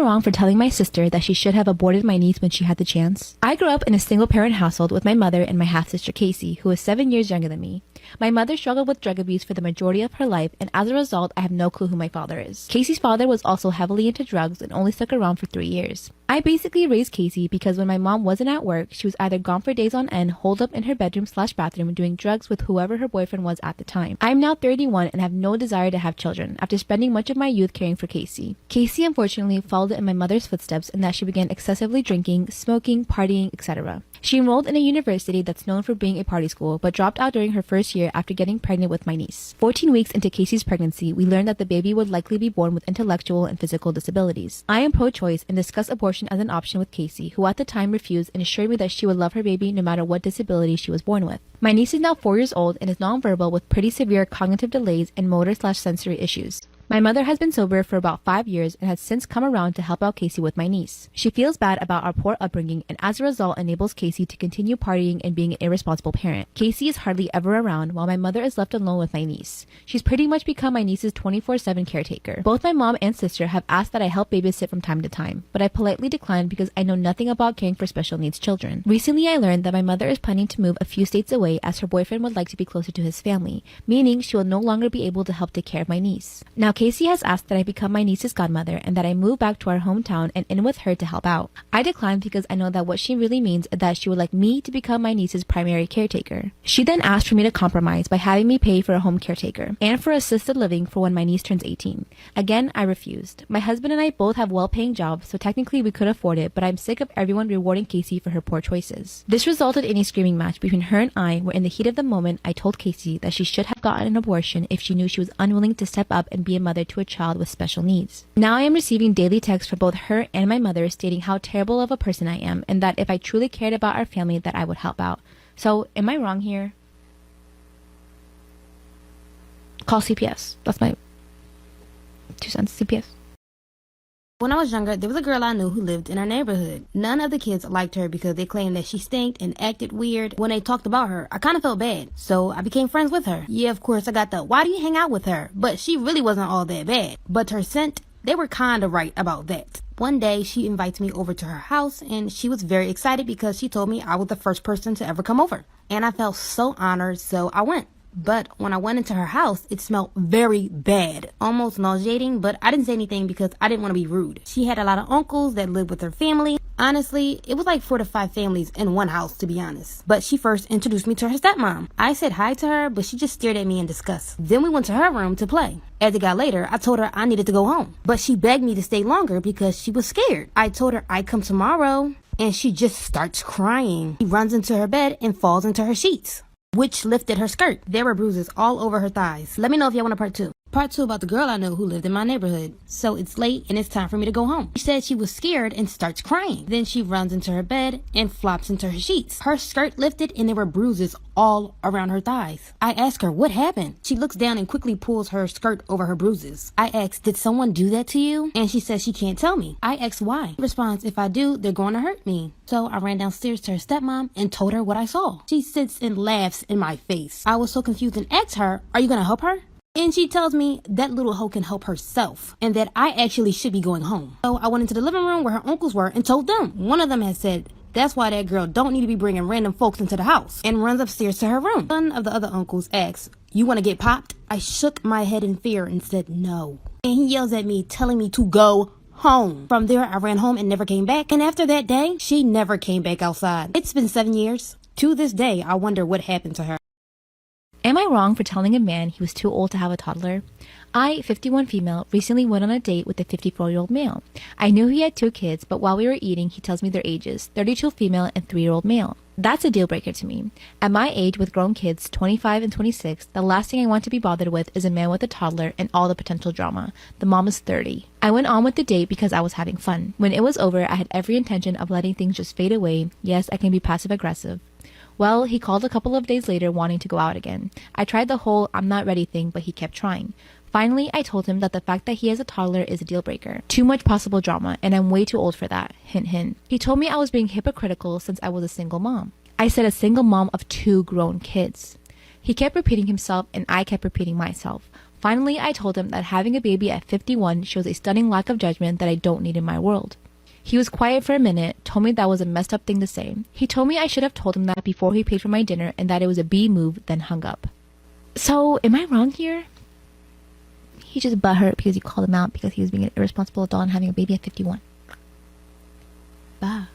wrong for telling my sister that she should have aborted my niece when she had the chance? I grew up in a single-parent household with my mother and my half-sister Casey, who is 7 years younger than me. My mother struggled with drug abuse for the majority of her life, and as a result, I have no clue who my father is. Casey's father was also heavily into drugs and only stuck around for 3 years. I basically raised Casey because when my mom wasn't at work, she was either gone for days on end, holed up in her bedroom/bathroom doing drugs with whoever her boyfriend was at the time. I am now 31 and have no desire to have children after spending much of my youth caring for Casey. Casey unfortunately followed in my mother's footsteps in that she began excessively drinking, smoking, partying, etc. She enrolled in a university that's known for being a party school, but dropped out during her first year after getting pregnant with my niece. 14 weeks into Casey's pregnancy, we learned that the baby would likely be born with intellectual and physical disabilities. I am pro-choice and discussed abortion as an option with Casey, who at the time refused and assured me that she would love her baby no matter what disability she was born with. My niece is now 4 years old and is nonverbal with pretty severe cognitive delays and motor/sensory issues. My mother has been sober for about 5 years and has since come around to help out Casey with my niece. She feels bad about our poor upbringing and as a result enables Casey to continue partying and being an irresponsible parent. Casey is hardly ever around while my mother is left alone with my niece. She's pretty much become my niece's 24/7 caretaker. Both my mom and sister have asked that I help babysit from time to time, but I politely declined because I know nothing about caring for special needs children. Recently I learned that my mother is planning to move a few states away as her boyfriend would like to be closer to his family, meaning she will no longer be able to help take care of my niece. Now Casey has asked that I become my niece's godmother and that I move back to our hometown and in with her to help out. I declined because I know that what she really means is that she would like me to become my niece's primary caretaker. She then asked for me to compromise by having me pay for a home caretaker and for assisted living for when my niece turns 18. Again, I refused. My husband and I both have well-paying jobs, so technically we could afford it, but I'm sick of everyone rewarding Casey for her poor choices. This resulted in a screaming match between her and I, where in the heat of the moment, I told Casey that she should have gotten an abortion if she knew she was unwilling to step up and be a mother to a child with special needs. Now I am receiving daily texts from both her and my mother stating how terrible of a person I am and that if I truly cared about our family that I would help out. So, am I wrong here? Call CPS. That's my 2 cents. CPS. When I was younger, there was a girl I knew who lived in our neighborhood. None of the kids liked her because they claimed that she stank and acted weird. When they talked about her, I kind of felt bad, so I became friends with her. Yeah, of course, I got the, why do you hang out with her? But she really wasn't all that bad. But her scent, they were kind of right about that. One day, she invites me over to her house, and she was very excited because she told me I was the first person to ever come over. And I felt so honored, so I went. But when I went into her house, it smelled very bad, almost nauseating, but I didn't say anything because I didn't want to be rude. She had a lot of uncles that lived with her family. Honestly, it was like 4 to 5 families in one house, to be honest. But she first introduced me to her stepmom. I said hi to her, but she just stared at me in disgust. Then we went to her room to play. As it got later, I told her I needed to go home. But she begged me to stay longer because she was scared. I told her I'd come tomorrow, and she just starts crying. She runs into her bed and falls into her sheets, which lifted her skirt. There were bruises all over her thighs. Let me know if y'all want a part 2. Part 2 about the girl I know who lived in my neighborhood. So it's late and it's time for me to go home. She said she was scared and starts crying. Then she runs into her bed and flops into her sheets. Her skirt lifted and there were bruises all around her thighs. I ask her what happened. She looks down and quickly pulls her skirt over her bruises. I ask, did someone do that to you? And she says she can't tell me. I ask why. She responds, if I do, they're going to hurt me. So I ran downstairs to her stepmom and told her what I saw. She sits and laughs in my face. I was so confused and asked her, are you going to help her? And she tells me that little hoe can help herself and that I actually should be going home. So I went into the living room where her uncles were and told them. One of them had said, that's why that girl don't need to be bringing random folks into the house, and runs upstairs to her room. One of the other uncles asks, you want to get popped? I shook my head in fear and said no. And he yells at me, telling me to go home. From there, I ran home and never came back. And after that day, she never came back outside. It's been 7 years. To this day, I wonder what happened to her. Am I wrong for telling a man he was too old to have a toddler? I, 51 female, recently went on a date with a 54-year-old male. I knew he had 2 kids, but while we were eating, he tells me their ages, 32 female and 3-year-old male. That's a deal breaker to me. At my age with grown kids, 25 and 26, the last thing I want to be bothered with is a man with a toddler and all the potential drama. The mom is 30. I went on with the date because I was having fun. When it was over, I had every intention of letting things just fade away. Yes, I can be passive aggressive. Well, he called a couple of days later wanting to go out again. I tried the whole I'm not ready thing, but he kept trying. Finally, I told him that the fact that he has a toddler is a deal breaker. Too much possible drama, and I'm way too old for that. Hint, hint. He told me I was being hypocritical since I was a single mom. I said a single mom of 2 grown kids. He kept repeating himself, and I kept repeating myself. Finally, I told him that having a baby at 51 shows a stunning lack of judgment that I don't need in my world. He was quiet for a minute, told me that was a messed up thing to say. He told me I should have told him that before he paid for my dinner and that it was a B move, then hung up. So, am I wrong here? He just butthurt because you called him out because he was being an irresponsible adult and having a baby at 51. Bah.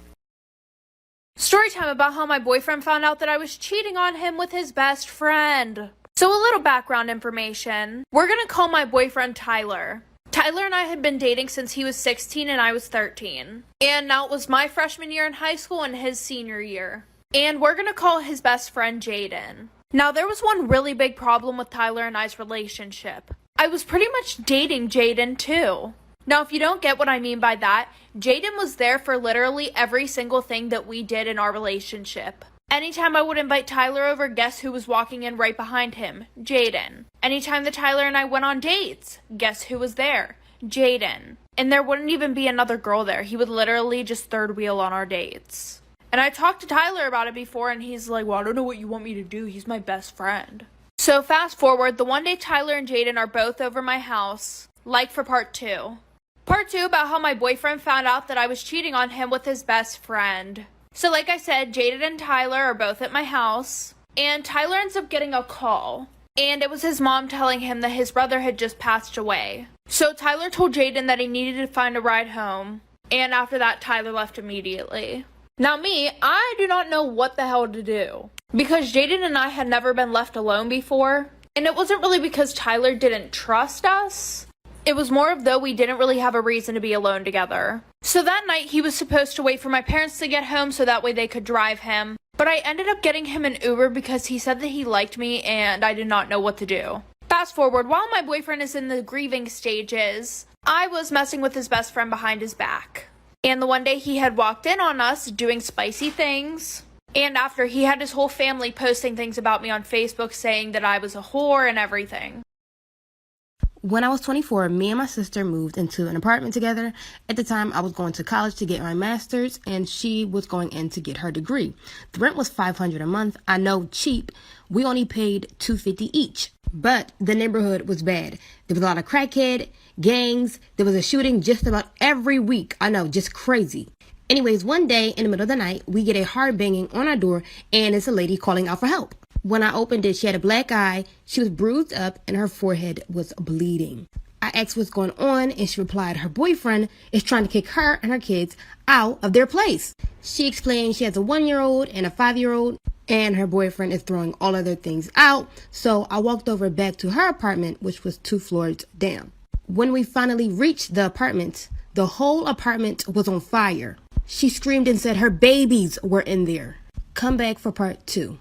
Storytime about how my boyfriend found out that I was cheating on him with his best friend. So a little background information. We're gonna call my boyfriend Tyler. Tyler and I had been dating since he was 16 and I was 13. And now it was my freshman year in high school and his senior year. And we're gonna call his best friend Jaden. Now there was one really big problem with Tyler and I's relationship. I was pretty much dating Jaden too. Now if you don't get what I mean by that, Jaden was there for literally every single thing that we did in our relationship. Anytime I would invite Tyler over, guess who was walking in right behind him? Jaden. Anytime that Tyler and I went on dates, guess who was there? Jaden. And there wouldn't even be another girl there. He would literally just third wheel on our dates. And I talked to Tyler about it before and he's like, well, I don't know what you want me to do. He's my best friend. So fast forward, the one day Tyler and Jaden are both over my house, like for part 2. Part 2 about how my boyfriend found out that I was cheating on him with his best friend. So like I said, Jaden and Tyler are both at my house, and Tyler ends up getting a call. And it was his mom telling him that his brother had just passed away. So Tyler told Jaden that he needed to find a ride home, and after that Tyler left immediately. Now me, I do not know what the hell to do. Because Jaden and I had never been left alone before, and it wasn't really because Tyler didn't trust us. It was more of though we didn't really have a reason to be alone together. So that night he was supposed to wait for my parents to get home so that way they could drive him. But I ended up getting him an Uber because he said that he liked me and I did not know what to do. Fast forward, while my boyfriend is in the grieving stages, I was messing with his best friend behind his back. And the one day he had walked in on us doing spicy things. And after, he had his whole family posting things about me on Facebook saying that I was a whore and everything. When I was 24, me and my sister moved into an apartment together. At the time, I was going to college to get my master's, and she was going in to get her degree. The rent was $500 a month. I know, cheap. We only paid $250 each. But the neighborhood was bad. There was a lot of crackhead, gangs. There was a shooting just about every week. I know, just crazy. Anyways, one day in the middle of the night, we get a hard banging on our door, and it's a lady calling out for help. When I opened it, she had a black eye, she was bruised up, and her forehead was bleeding. I asked what's going on, and she replied her boyfriend is trying to kick her and her kids out of their place. She explained she has a 1-year-old and a 5-year-old, and her boyfriend is throwing all of their things out. So I walked over back to her apartment, which was 2 floors down. When we finally reached the apartment, the whole apartment was on fire. She screamed and said her babies were in there. Come back for part 2.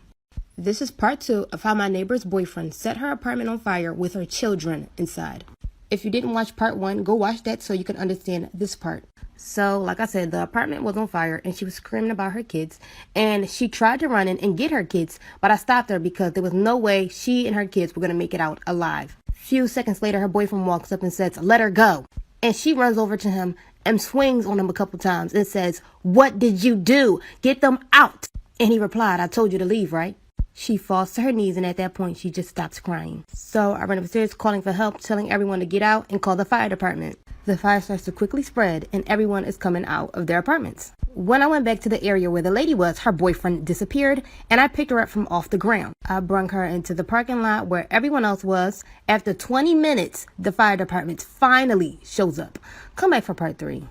This is part 2 of how my neighbor's boyfriend set her apartment on fire with her children inside. If you didn't watch part 1, go watch that so you can understand this part. So, like I said, the apartment was on fire and she was screaming about her kids. And she tried to run in and get her kids, but I stopped her because there was no way she and her kids were going to make it out alive. Few seconds later, her boyfriend walks up and says, "Let her go." And she runs over to him and swings on him a couple times and says, "What did you do? Get them out." And he replied, "I told you to leave, right?" She falls to her knees, and at that point, she just stops crying. So I run upstairs calling for help, telling everyone to get out and call the fire department. The fire starts to quickly spread, and everyone is coming out of their apartments. When I went back to the area where the lady was, her boyfriend disappeared, and I picked her up from off the ground. I brung her into the parking lot where everyone else was. After 20 minutes, the fire department finally shows up. Come back for part 3.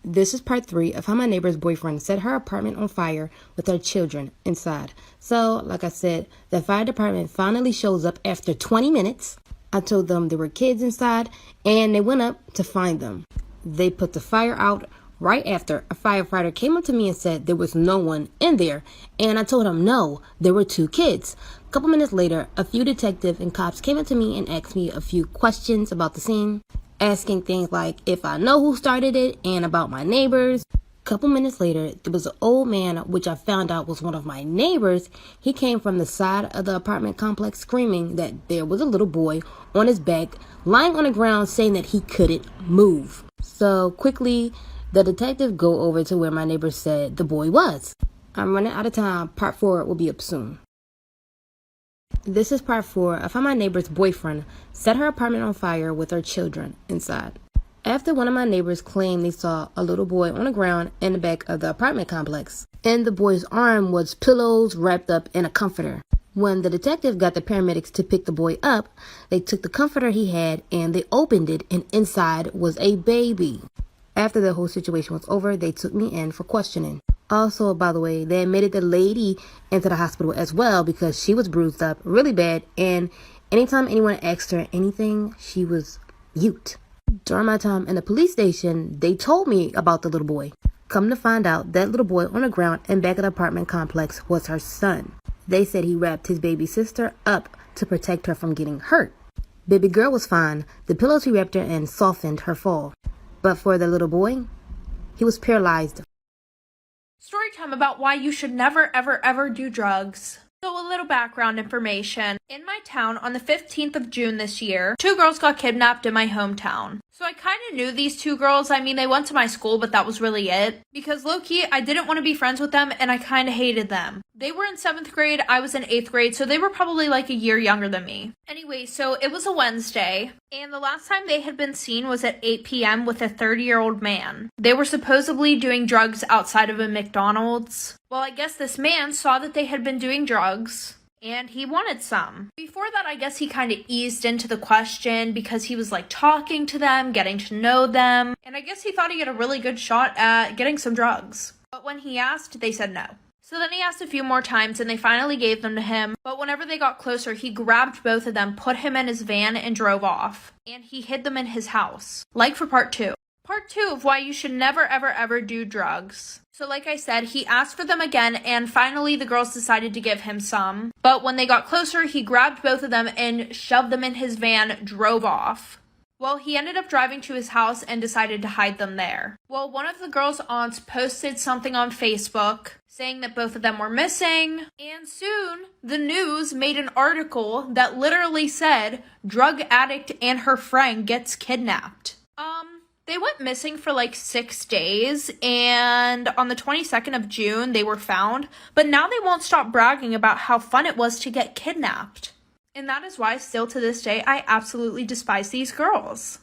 This is part 3 of how my neighbor's boyfriend set her apartment on fire with her children inside. So, like I said, the fire department finally shows up after 20 minutes. I told them there were kids inside, and they went up to find them. They put the fire out right after a firefighter came up to me and said there was no one in there. And I told him no, there were 2 kids. A couple minutes later, a few detectives and cops came up to me and asked me a few questions about the scene. Asking things like if I know who started it and about my neighbors. A couple minutes later, there was an old man, which I found out was one of my neighbors. He came from the side of the apartment complex screaming that there was a little boy on his back, lying on the ground saying that he couldn't move. So quickly, the detectives go over to where my neighbor said the boy was. I'm running out of time. Part 4 will be up soon. This is part 4 of how my neighbor's boyfriend set her apartment on fire with her children inside. After one of my neighbors claimed they saw a little boy on the ground in the back of the apartment complex, and the boy's arm was pillows wrapped up in a comforter. When the detective got the paramedics to pick the boy up, they took the comforter he had and they opened it, and inside was a baby. After the whole situation was over, they took me in for questioning. Also, by the way, they admitted the lady into the hospital as well because she was bruised up really bad, and anytime anyone asked her anything, she was mute. During my time in the police station, they told me about the little boy. Come to find out, that little boy on the ground in back of the apartment complex was her son. They said he wrapped his baby sister up to protect her from getting hurt. Baby girl was fine. The pillows he wrapped her in softened her fall. But for the little boy, he was paralyzed. Story time about why you should never, ever, ever do drugs. So a little background information. In my town, on the 15th of June this year, 2 girls got kidnapped in my hometown. So I kind of knew these 2 girls. I mean, they went to my school, but that was really it. Because low-key, I didn't want to be friends with them, and I kind of hated them. They were in 7th grade, I was in 8th grade, so they were probably like a year younger than me. Anyway, so it was a Wednesday, and the last time they had been seen was at 8 p.m. with a 30-year-old man. They were supposedly doing drugs outside of a McDonald's. Well, I guess this man saw that they had been doing drugs, and he wanted some. Before that, I guess he kind of eased into the question because he was like talking to them, getting to know them, and I guess he thought he had a really good shot at getting some drugs. But when he asked, they said no. So then he asked a few more times and they finally gave them to him, but whenever they got closer, he grabbed both of them, put him in his van, and drove off. And he hid them in his house. Like for part 2. Part 2 of why you should never, ever, ever do drugs. So like I said, he asked for them again, and finally the girls decided to give him some. But when they got closer, he grabbed both of them and shoved them in his van, drove off. Well, he ended up driving to his house and decided to hide them there. Well, one of the girls' aunts posted something on Facebook saying that both of them were missing, and soon the news made an article that literally said, "Drug addict and her friend gets kidnapped." They went missing for like 6 days, and on the 22nd of June, they were found, but now they won't stop bragging about how fun it was to get kidnapped. And that is why, still to this day, I absolutely despise these girls.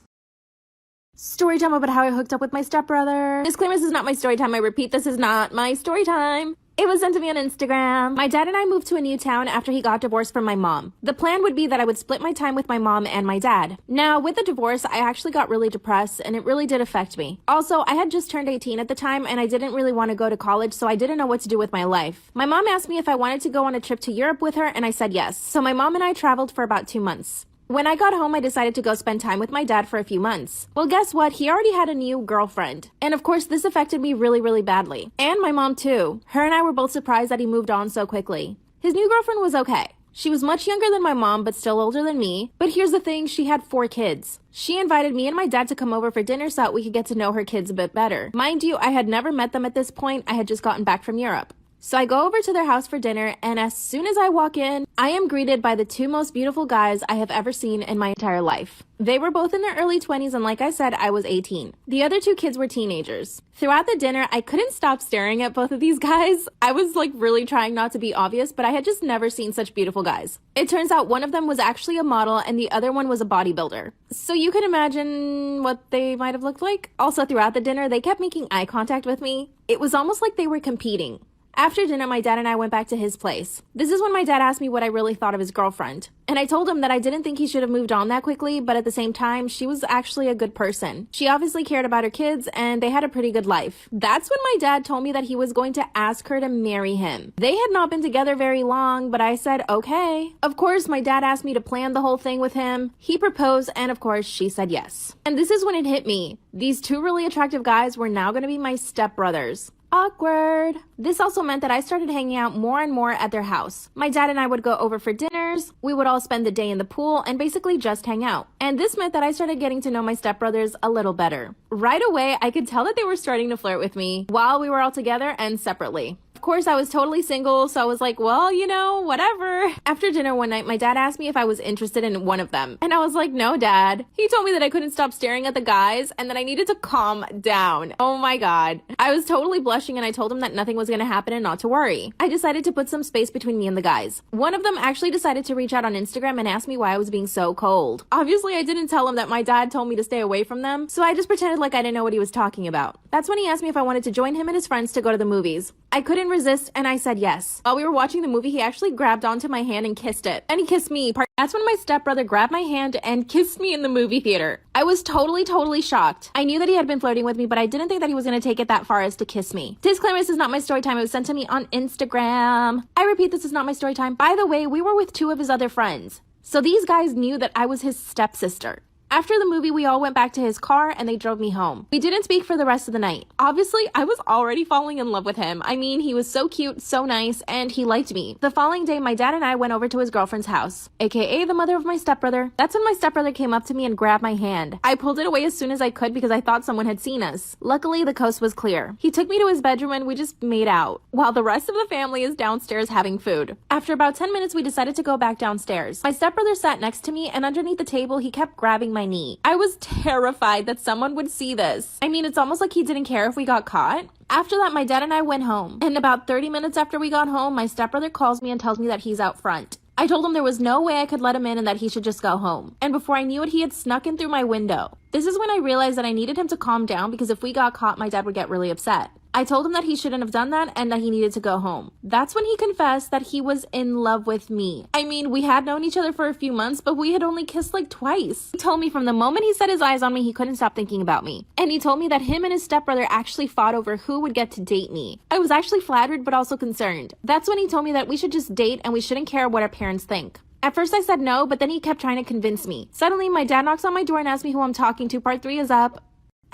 Story time about how I hooked up with my stepbrother. Disclaimer, this is not my story time. I repeat, this is not my story time. It was sent to me on Instagram. My dad and I moved to a new town after he got divorced from my mom. The plan would be that I would split my time with my mom and my dad. Now, with the divorce, I actually got really depressed, and it really did affect me. Also, I had just turned 18 at the time, and I didn't really want to go to college, so I didn't know what to do with my life. My mom asked me if I wanted to go on a trip to Europe with her, and I said yes. So my mom and I traveled for about 2 months. When I got home, I decided to go spend time with my dad for a few months. Well, guess what? He already had a new girlfriend. And of course, this affected me really, really badly. And my mom too. Her and I were both surprised that he moved on so quickly. His new girlfriend was okay. She was much younger than my mom, but still older than me. But here's the thing, she had 4 kids. She invited me and my dad to come over for dinner so that we could get to know her kids a bit better. Mind you, I had never met them at this point. I had just gotten back from Europe. So I go over to their house for dinner, and as soon as I walk in, I am greeted by the 2 most beautiful guys I have ever seen in my entire life. They were both in their early 20s, and like I said, I was 18. The other 2 kids were teenagers. Throughout the dinner, I couldn't stop staring at both of these guys. I was like really trying not to be obvious, but I had just never seen such beautiful guys. It turns out one of them was actually a model, and the other one was a bodybuilder. So you can imagine what they might have looked like. Also, throughout the dinner, they kept making eye contact with me. It was almost like they were competing. After dinner, my dad and I went back to his place. This is when my dad asked me what I really thought of his girlfriend. And I told him that I didn't think he should have moved on that quickly, but at the same time, she was actually a good person. She obviously cared about her kids, and they had a pretty good life. That's when my dad told me that he was going to ask her to marry him. They had not been together very long, but I said, okay. Of course, my dad asked me to plan the whole thing with him. He proposed, and of course, she said yes. And this is when it hit me. These 2 really attractive guys were now going to be my stepbrothers. Awkward. This also meant that I started hanging out more and more at their house. My dad and I would go over for dinners, we would all spend the day in the pool, and basically just hang out. And this meant that I started getting to know my stepbrothers a little better. Right away, I could tell that they were starting to flirt with me while we were all together and separately. Of course, I was totally single, so I was like, well, you know, whatever. After dinner one night, my dad asked me if I was interested in one of them. And I was like, no, Dad. He told me that I couldn't stop staring at the guys and that I needed to calm down. Oh my God. I was totally blushing and I told him that nothing was going to happen and not to worry. I decided to put some space between me and the guys. One of them actually decided to reach out on Instagram and ask me why I was being so cold. Obviously, I didn't tell him that my dad told me to stay away from them, so I just pretended like I didn't know what he was talking about. That's when he asked me if I wanted to join him and his friends to go to the movies. I couldn't resist and I said yes. While we were watching the movie, he actually grabbed onto my hand and kissed it. And he kissed me. That's when my stepbrother grabbed my hand and kissed me in the movie theater. I was totally shocked. I knew that he had been flirting with me, but I didn't think that he was going to take it that far as to kiss me. Disclaimer, this is not my story time. It was sent to me on Instagram. I repeat, this is not my story time. By the way, we were with two of his other friends. So these guys knew that I was his stepsister. After the movie, we all went back to his car and they drove me home. We didn't speak for the rest of the night. Obviously, I was already falling in love with him. I mean, he was so cute, so nice, and he liked me. The following day, my dad and I went over to his girlfriend's house, aka the mother of my stepbrother. That's when my stepbrother came up to me and grabbed my hand. I pulled it away as soon as I could because I thought someone had seen us. Luckily, the coast was clear. He took me to his bedroom and we just made out, while the rest of the family is downstairs having food. After about 10 minutes, we decided to go back downstairs. My stepbrother sat next to me and underneath the table, he kept grabbing my knee. I was terrified that someone would see this. I mean, it's almost like he didn't care if we got caught. After that, my dad and I went home. And about 30 minutes after we got home, my stepbrother calls me and tells me that he's out front. I told him there was no way I could let him in and that he should just go home. And before I knew it, he had snuck in through my window. This is when I realized that I needed him to calm down because if we got caught, my dad would get really upset. I told him that he shouldn't have done that and that he needed to go home. That's when he confessed that he was in love with me. I mean, we had known each other for a few months, but we had only kissed like twice. He told me from the moment he set his eyes on me, he couldn't stop thinking about me. And he told me that him and his stepbrother actually fought over who would get to date me. I was actually flattered, but also concerned. That's when he told me that we should just date and we shouldn't care what our parents think. At first I said no, but then he kept trying to convince me. Suddenly, my dad knocks on my door and asks me who I'm talking to. Part 3 is up.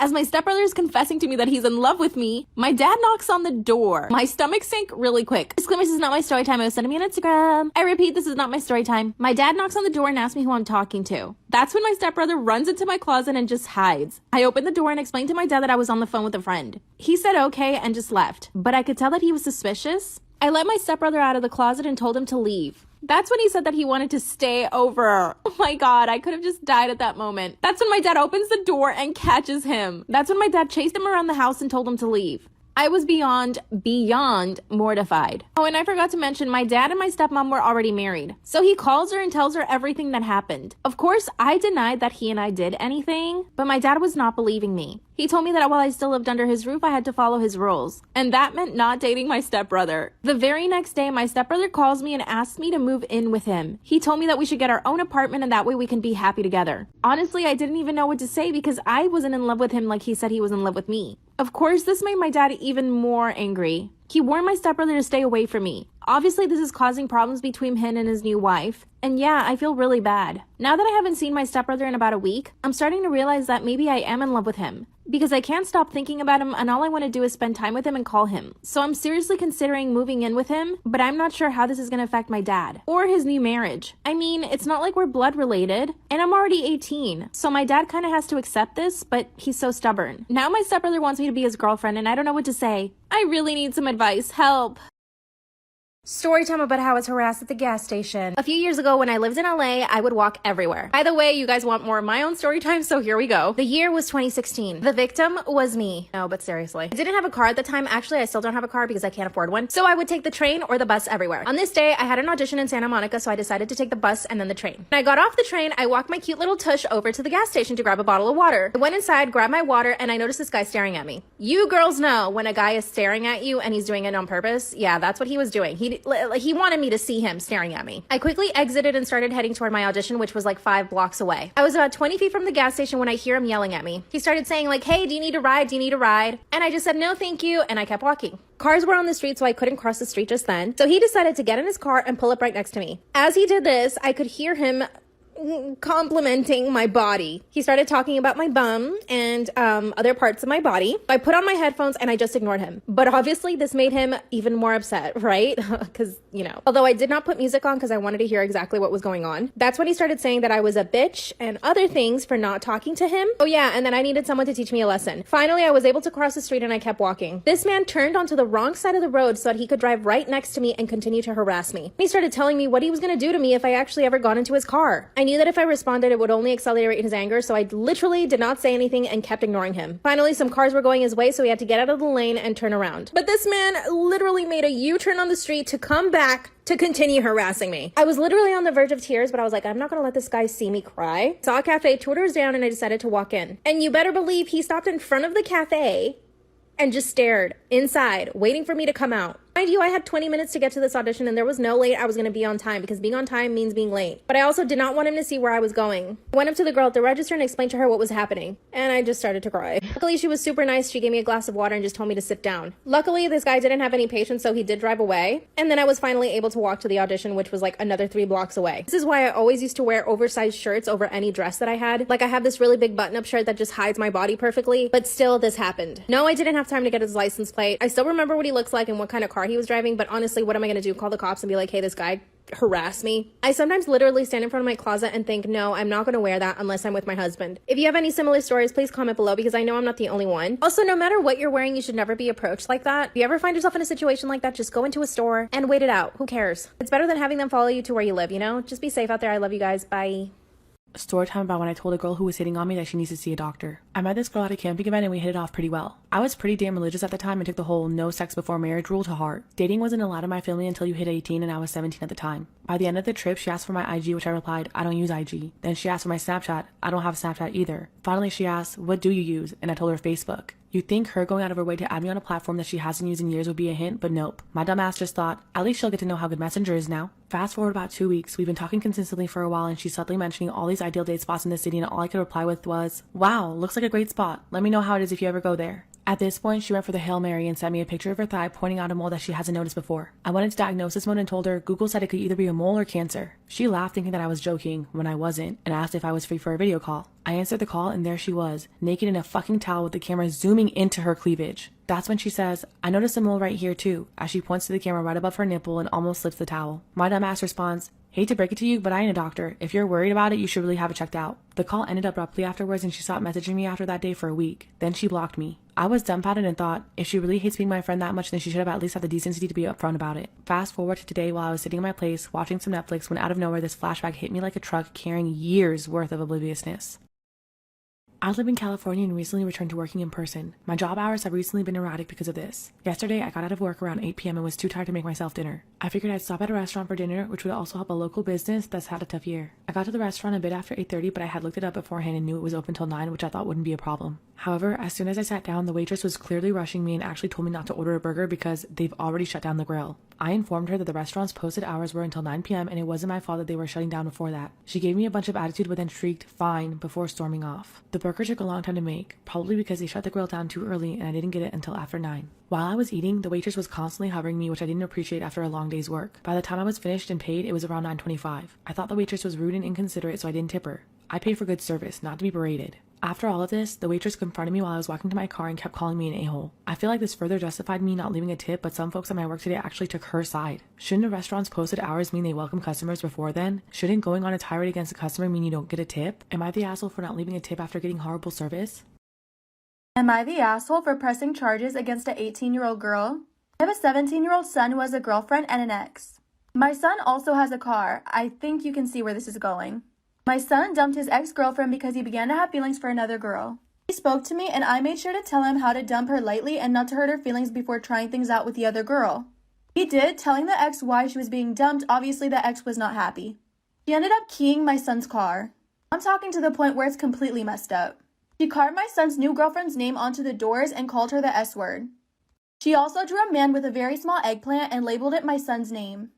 As my stepbrother is confessing to me that he's in love with me, my dad knocks on the door. My stomach sank really quick. Disclaimer, this is not my story time. It was sent to me on Instagram. I repeat, this is not my story time. My dad knocks on the door and asks me who I'm talking to. That's when my stepbrother runs into my closet and just hides. I opened the door and explained to my dad that I was on the phone with a friend. He said okay and just left. But I could tell that he was suspicious. I let my stepbrother out of the closet and told him to leave. That's when he said that he wanted to stay over. Oh my God, I could have just died at that moment. That's when my dad opens the door and catches him. That's when my dad chased him around the house and told him to leave. I was beyond mortified. Oh, and I forgot to mention, my dad and my stepmom were already married. So he calls her and tells her everything that happened. Of course, I denied that he and I did anything, but my dad was not believing me. He told me that while I still lived under his roof, I had to follow his rules. And that meant not dating my stepbrother. The very next day, my stepbrother calls me and asks me to move in with him. He told me that we should get our own apartment and that way we can be happy together. Honestly, I didn't even know what to say because I wasn't in love with him like he said he was in love with me. Of course, this made my dad even more angry. He warned my stepbrother to stay away from me. Obviously, this is causing problems between him and his new wife. And yeah, I feel really bad. Now that I haven't seen my stepbrother in about a week, I'm starting to realize that maybe I am in love with him. Because I can't stop thinking about him and all I want to do is spend time with him and call him. So I'm seriously considering moving in with him, but I'm not sure how this is going to affect my dad or his new marriage. I mean, it's not like we're blood related and I'm already 18. So my dad kind of has to accept this, but he's so stubborn. Now my stepbrother wants me to be his girlfriend and I don't know what to say. I really need some advice. Help. Story time about how I was harassed at the gas station. A few years ago when I lived in LA, I would walk everywhere. By the way, you guys want more of my own story time, so here we go. The year was 2016. The victim was me. No, but seriously. I didn't have a car at the time. Actually, I still don't have a car because I can't afford one. So I would take the train or the bus everywhere. On this day, I had an audition in Santa Monica, so I decided to take the bus and then the train. When I got off the train, I walked my cute little tush over to the gas station to grab a bottle of water. I went inside, grabbed my water, and I noticed this guy staring at me. You girls know when a guy is staring at you and he's doing it on purpose. Yeah, that's what he was doing. He wanted me to see him staring at me. I quickly exited and started heading toward my audition, which was like 5 blocks away. I was about 20 feet from the gas station when I hear him yelling at me. He started saying like, hey, do you need a ride? Do you need a ride? And I just said, no, thank you. And I kept walking. Cars were on the street, so I couldn't cross the street just then. So he decided to get in his car and pull up right next to me. As he did this, I could hear him complimenting my body. He started talking about my bum and other parts of my body. I put on my headphones and I just ignored him. But obviously this made him even more upset, right? Because, you know, although I did not put music on because I wanted to hear exactly what was going on. That's when he started saying that I was a bitch and other things for not talking to him. Oh yeah, and then I needed someone to teach me a lesson. Finally, I was able to cross the street and I kept walking. This man turned onto the wrong side of the road so that he could drive right next to me and continue to harass me. He started telling me what he was going to do to me if I actually ever got into his car. I knew that if I responded, it would only accelerate his anger, so I literally did not say anything and kept ignoring him. Finally, some cars were going his way, so he had to get out of the lane and turn around. But this man literally made a U-turn on the street to come back to continue harassing me. I was literally on the verge of tears, but I was like, I'm not gonna let this guy see me cry. Saw a cafe 2 doors down and I decided to walk in. And you better believe he stopped in front of the cafe and just stared inside, waiting for me to come out. Mind you, I had 20 minutes to get to this audition and there was no late I was going to be on time because being on time means being late. But I also did not want him to see where I was going. I went up to the girl at the register and explained to her what was happening. And I just started to cry. Luckily, she was super nice. She gave me a glass of water and just told me to sit down. Luckily, this guy didn't have any patience, so he did drive away. And then I was finally able to walk to the audition, which was like another 3 blocks away. This is why I always used to wear oversized shirts over any dress that I had. Like I have this really big button-up shirt that just hides my body perfectly, but still this happened. No, I didn't have time to get his license plate. I still remember what he looks like and what kind of car he was driving, but honestly, what am I going to do? Call the cops and be like, hey, this guy harassed me? I sometimes literally stand in front of my closet and think, no, I'm not going to wear that unless I'm with my husband. If you have any similar stories, please comment below because I know I'm not the only one. Also, no matter what you're wearing, you should never be approached like that. If you ever find yourself in a situation like that, just go into a store and wait it out. Who cares? It's better than having them follow you to where you live, you know? Just be safe out there. I love you guys. Bye. Story time about when I told a girl who was hitting on me that she needs to see a doctor. I met this girl at a camping event and we hit it off pretty well. I was pretty damn religious at the time and took the whole no sex before marriage rule to heart. Dating wasn't allowed in my family until you hit 18 and I was 17 at the time. By the end of the trip, she asked for my IG, which I replied, I don't use IG. Then she asked for my Snapchat. I don't have Snapchat either. Finally, she asked, what do you use? And I told her Facebook. You'd think her going out of her way to add me on a platform that she hasn't used in years would be a hint, but nope. My dumb ass just thought, at least she'll get to know how good Messenger is now. Fast forward about 2 weeks, we've been talking consistently for a while and she's subtly mentioning all these ideal date spots in the city and all I could reply with was, wow, looks like a great spot. Let me know how it is if you ever go there. At this point, she went for the Hail Mary and sent me a picture of her thigh pointing out a mole that she hasn't noticed before. I went into diagnosis mode and told her Google said it could either be a mole or cancer. She laughed thinking that I was joking when I wasn't and asked if I was free for a video call. I answered the call and there she was, naked in a fucking towel with the camera zooming into her cleavage. That's when she says, I noticed a mole right here too, as she points to the camera right above her nipple and almost slips the towel. My dumb ass responds, hate to break it to you, but I ain't a doctor. If you're worried about it, you should really have it checked out. The call ended abruptly afterwards and she stopped messaging me after that day for a week. Then she blocked me. I was dumbfounded and thought, if she really hates being my friend that much, then she should have at least had the decency to be upfront about it. Fast forward to today while I was sitting in my place watching some Netflix when out of nowhere this flashback hit me like a truck carrying years worth of obliviousness. I live in California and recently returned to working in person. My job hours have recently been erratic because of this. Yesterday, I got out of work around 8 p.m. and was too tired to make myself dinner. I figured I'd stop at a restaurant for dinner, which would also help a local business that's had a tough year. I got to the restaurant a bit after 8:30, but I had looked it up beforehand and knew it was open till 9, which I thought wouldn't be a problem. However, as soon as I sat down, the waitress was clearly rushing me and actually told me not to order a burger because they've already shut down the grill. I informed her that the restaurant's posted hours were until 9 p.m. and it wasn't my fault that they were shutting down before that. She gave me a bunch of attitude but then shrieked, fine, before storming off. The burger took a long time to make, probably because they shut the grill down too early and I didn't get it until after 9. While I was eating, the waitress was constantly hovering me, which I didn't appreciate after a long day's work. By the time I was finished and paid, it was around 9:25. I thought the waitress was rude and inconsiderate, so I didn't tip her. I paid for good service, not to be berated. After all of this, the waitress confronted me while I was walking to my car and kept calling me an a-hole. I feel like this further justified me not leaving a tip, but some folks at my work today actually took her side. Shouldn't a restaurant's posted hours mean they welcome customers before then? Shouldn't going on a tirade against a customer mean you don't get a tip? Am I the asshole for not leaving a tip after getting horrible service? Am I the asshole for pressing charges against an 18-year-old girl? I have a 17-year-old son who has a girlfriend and an ex. My son also has a car. I think you can see where this is going. My son dumped his ex-girlfriend because he began to have feelings for another girl. He spoke to me and I made sure to tell him how to dump her lightly and not to hurt her feelings before trying things out with the other girl. He did, telling the ex why she was being dumped. Obviously the ex was not happy. She ended up keying my son's car. I'm talking to the point where it's completely messed up. She carved my son's new girlfriend's name onto the doors and called her the S word. She also drew a man with a very small eggplant and labeled it my son's name.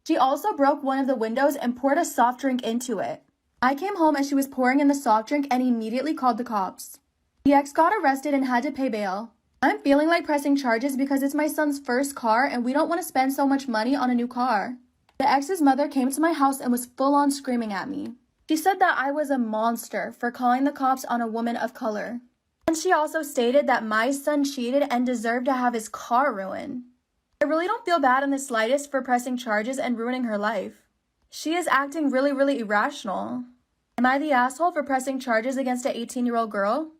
She also broke one of the windows and poured a soft drink into it. I came home as she was pouring in the soft drink and immediately called the cops. The ex got arrested and had to pay bail. I'm feeling like pressing charges because it's my son's first car and we don't want to spend so much money on a new car. The ex's mother came to my house and was full on screaming at me. She said that I was a monster for calling the cops on a woman of color. And she also stated that my son cheated and deserved to have his car ruined. I really don't feel bad in the slightest for pressing charges and ruining her life. She is acting really irrational. Am I the asshole for pressing charges against an 18-year-old girl?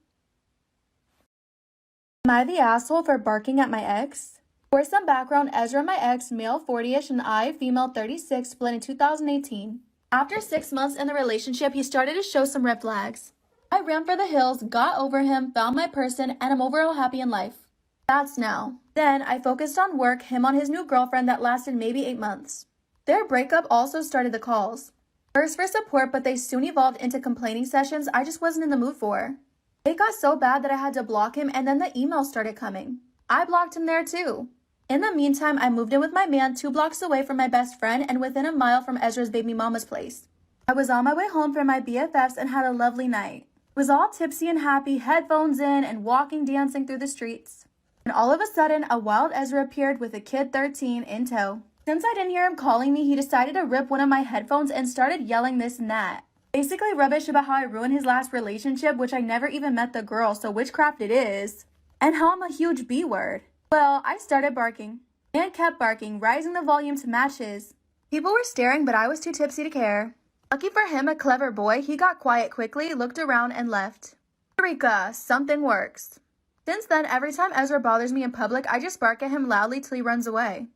Am I the asshole for barking at my ex? For some background, Ezra, my ex, male 40-ish, and I, female 36, split in 2018. After 6 months in the relationship, he started to show some red flags. I ran for the hills, got over him, found my person, and I'm overall happy in life. That's now. Then I focused on work, him on his new girlfriend that lasted maybe 8 months. Their breakup also started the calls. First for support, but they soon evolved into complaining sessions I just wasn't in the mood for. It got so bad that I had to block him, and then the emails started coming. I blocked him there too. In the meantime, I moved in with my man 2 blocks away from my best friend and within a mile from Ezra's baby mama's place. I was on my way home from my BFFs and had a lovely night. Was all tipsy and happy, headphones in, and walking dancing through the streets. And all of a sudden, a wild Ezra appeared with a kid 13 in tow. Since I didn't hear him calling me, he decided to rip one of my headphones and started yelling this and that. Basically rubbish about how I ruined his last relationship, which I never even met the girl, so witchcraft it is. And how I'm a huge B-word. Well, I started barking. And kept barking, rising the volume to match his. People were staring, but I was too tipsy to care. Lucky for him, a clever boy, he got quiet quickly, looked around, and left. Eureka, something works. Since then, every time Ezra bothers me in public, I just bark at him loudly till he runs away.